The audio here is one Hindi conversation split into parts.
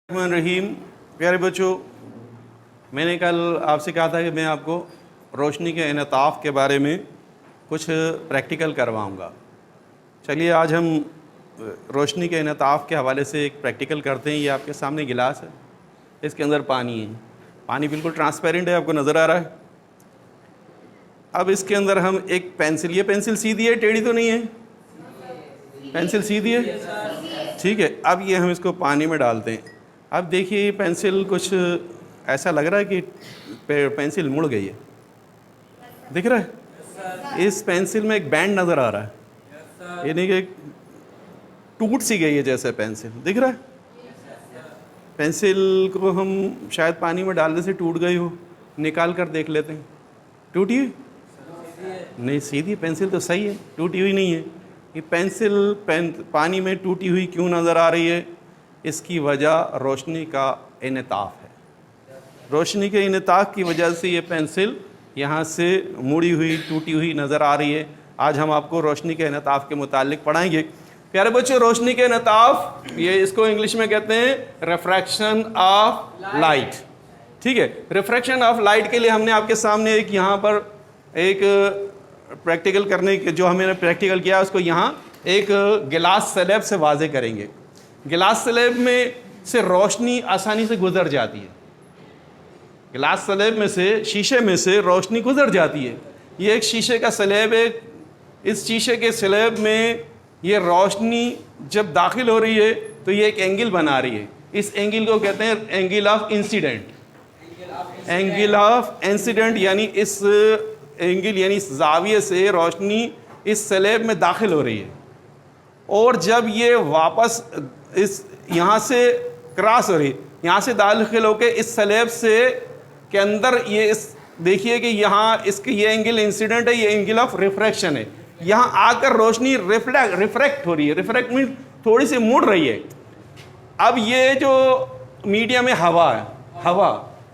रहीम। प्यारे बच्चों, मैंने कल आपसे कहा था कि मैं आपको रोशनी के इनताफ़ के बारे में कुछ प्रैक्टिकल करवाऊंगा। चलिए आज हम रोशनी के इनताफ़ के हवाले से एक प्रैक्टिकल करते हैं। ये आपके सामने गिलास है, इसके अंदर पानी है। पानी बिल्कुल ट्रांसपेरेंट है, आपको नज़र आ रहा है। अब इसके अंदर हम एक पेंसिल, ये पेंसिल सीधी है, टेढ़ी तो नहीं है? पेंसिल सीधी है, ठीक है। अब ये हम इसको पानी में डालते हैं। अब देखिए ये पेंसिल कुछ ऐसा लग रहा है कि पेंसिल मुड़ गई है, दिख रहा है? इस पेंसिल में एक बैंड नज़र आ रहा है, यानी कि टूट सी गई है जैसे पेंसिल, दिख रहा है? पेंसिल को हम शायद पानी में डालने से टूट गई हो, निकाल कर देख लेते हैं। टूटी हुई नहीं, सीधी पेंसिल तो सही है, टूटी हुई नहीं है। ये पेंसिल पानी में टूटी हुई क्यों नज़र आ रही है? इसकी वजह रोशनी का इनताफ़ है। रोशनी के इनताफ़ की वजह से ये पेंसिल यहाँ से मुड़ी हुई, टूटी हुई नज़र आ रही है। आज हम आपको रोशनी के इनताफ़ के मुतालिक पढ़ाएंगे। प्यारे बच्चों, रोशनी के इनताफ़, ये इसको इंग्लिश में कहते हैं रिफ्रैक्शन ऑफ लाइट, ठीक है। रिफ्रैक्शन ऑफ लाइट के लिए हमने आपके सामने एक यहाँ पर एक प्रैक्टिकल करने के, जो हमने प्रैक्टिकल किया उसको यहाँ एक गिलास स्लैब से वाज़े करेंगे। गिलास स्लैब में से रोशनी आसानी से गुजर जाती है। गिलास स्लैब में से, शीशे में से रोशनी गुजर जाती है। ये एक शीशे का स्लैब है। इस शीशे के स्लैब में ये रोशनी जब दाखिल हो रही है तो ये एक एंगल बना रही है। इस एंगल को कहते हैं angle of incident. Angle of incident यानी इस एंगल यानी इस जाविये से रोशनी इस स्लैब में दाखिल हो रही है, और जब ये वापस इस यहाँ से क्रॉस हो रही, यहाँ से दाखिल होकर इस स्लैब से के अंदर, ये इस देखिए कि यहाँ इसके ये एंगल इंसिडेंट है, ये एंगल ऑफ रिफ्रैक्शन है। यहाँ आकर रोशनी रिफ्रैक्ट हो रही है। रिफ्रैक्ट मीन थोड़ी सी मुड़ रही है। अब ये जो मीडियम है हवा है,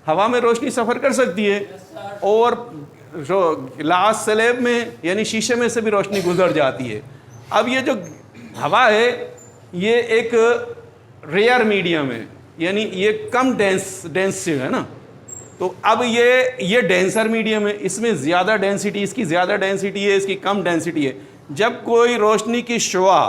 हवा में रोशनी सफ़र कर सकती है, और जो ग्लास स्लैब में यानी शीशे में से भी रोशनी गुजर जाती है। अब ये जो हवा है ये एक रेयर मीडियम है, यानी ये कम डेंस है ना। तो अब ये डेंसर मीडियम है, इसमें ज़्यादा डेंसिटी, इसकी ज़्यादा डेंसिटी है, इसकी कम डेंसिटी है। जब कोई रोशनी की शुआ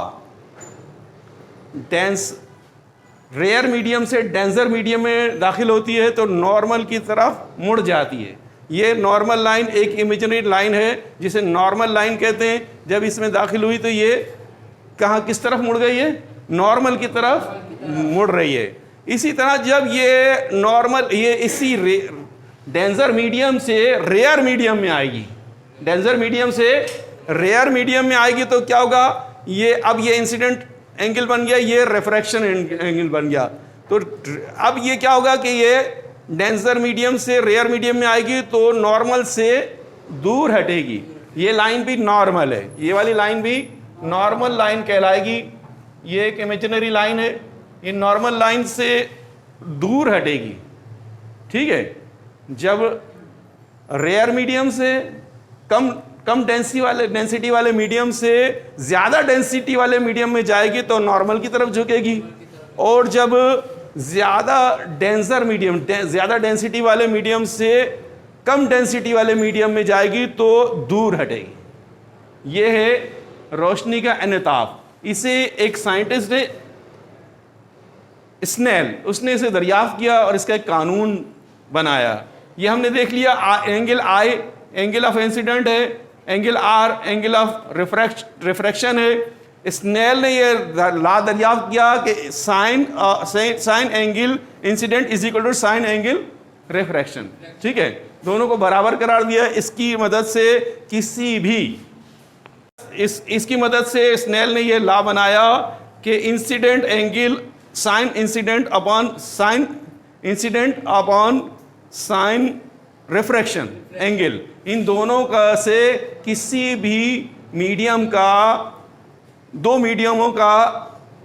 रेयर मीडियम से डेंसर मीडियम में दाखिल होती है तो नॉर्मल की तरफ मुड़ जाती है। ये नॉर्मल लाइन एक इमेजिनरी लाइन है जिसे नॉर्मल लाइन कहते हैं। जब इसमें दाखिल हुई तो ये कहाँ किस तरफ मुड़ गई है? नॉर्मल की तरफ मुड़ रही है। इसी तरह जब ये नॉर्मल, ये इसी डेंसर मीडियम से रेयर मीडियम में आएगी, डेंसर मीडियम से रेयर मीडियम में आएगी तो क्या होगा? ये अब ये इंसिडेंट एंगल बन गया, ये रिफ्रैक्शन एंगल बन गया। तो अब ये क्या होगा कि ये डेंसर मीडियम से रेयर मीडियम में आएगी तो नॉर्मल से दूर हटेगी। ये लाइन भी नॉर्मल है, ये वाली लाइन भी नॉर्मल लाइन कहलाएगी। ये एक इमेजिनरी लाइन है, ये नॉर्मल लाइन से दूर हटेगी, ठीक है। जब रेयर मीडियम से कम डेंसिटी वाले मीडियम से ज़्यादा डेंसिटी वाले मीडियम में जाएगी तो नॉर्मल की तरफ झुकेगी, और जब ज़्यादा ज़्यादा डेंसिटी वाले मीडियम से कम डेंसिटी वाले मीडियम में जाएगी तो दूर हटेगी। ये है रोशनी का इनताफ़। इसे एक साइंटिस्ट है स्नेल, उसने इसे दरियाफ्त किया और इसका एक कानून बनाया। ये हमने देख लिया, angle I angle of incident है, angle R angle of refraction है। स्नेल ने ये ला दरियाफ्त किया कि sine angle incident is equal to sine angle refraction, ठीक है। दोनों को बराबर करार दिया। इसकी मदद से किसी भी इसकी मदद से स्नेल ने यह लॉ बनाया कि incident angle sine incident upon sine refraction angle, इन दोनों का से किसी भी मीडियम का, दो मीडियमों का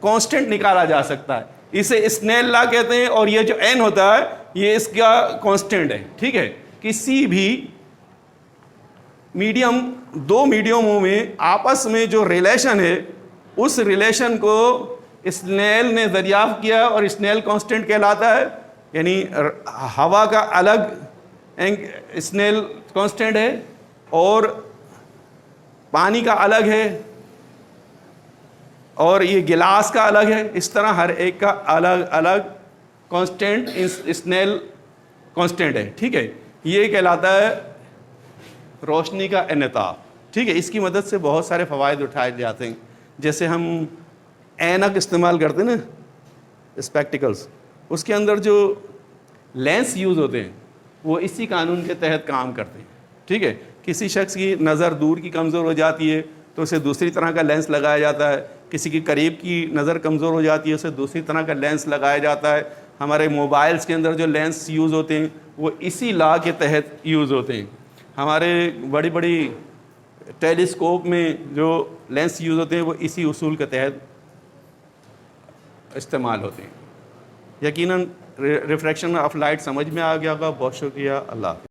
कांस्टेंट निकाला जा सकता है। इसे स्नेल लॉ कहते हैं, और ये जो n होता है ये इसका कांस्टेंट है, ठीक है। किसी भी दो मीडियमों में आपस में जो रिलेशन है, उस रिलेशन को स्नेल ने दरियाफ्त किया और स्नेल कांस्टेंट कहलाता है, यानी हवा का अलग स्नेल कांस्टेंट है और पानी का अलग है और ये गिलास का अलग है। इस तरह हर एक का अलग अलग कांस्टेंट स्नेल कांस्टेंट है, ठीक है। ये कहलाता है रोशनी का इनताब, ठीक है। इसकी मदद से बहुत सारे फ़वाइद उठाए जाते हैं, जैसे हम ऐनक इस्तेमाल करते हैं ना, स्पेक्टिकल्स, उसके अंदर जो लेंस यूज़ होते हैं वो इसी कानून के तहत काम करते हैं, ठीक है। किसी शख्स की नज़र दूर की कमज़ोर हो जाती है तो उसे दूसरी तरह का लेंस लगाया जाता है, किसी की करीब की नज़र कमज़ोर हो जाती है उसे दूसरी तरह का लेंस लगाया जाता है। हमारे मोबाइल्स के अंदर जो लेंस यूज़ होते हैं वो इसी लॉ के तहत यूज़ होते हैं। हमारे बड़ी बड़ी टेलीस्कोप में जो लेंस यूज़ होते हैं वो इसी उसूल के तहत इस्तेमाल होते हैं। यकीनन रिफ्रैक्शन ऑफ लाइट समझ में आ गया होगा। बहुत शुक्रिया। अल्लाह।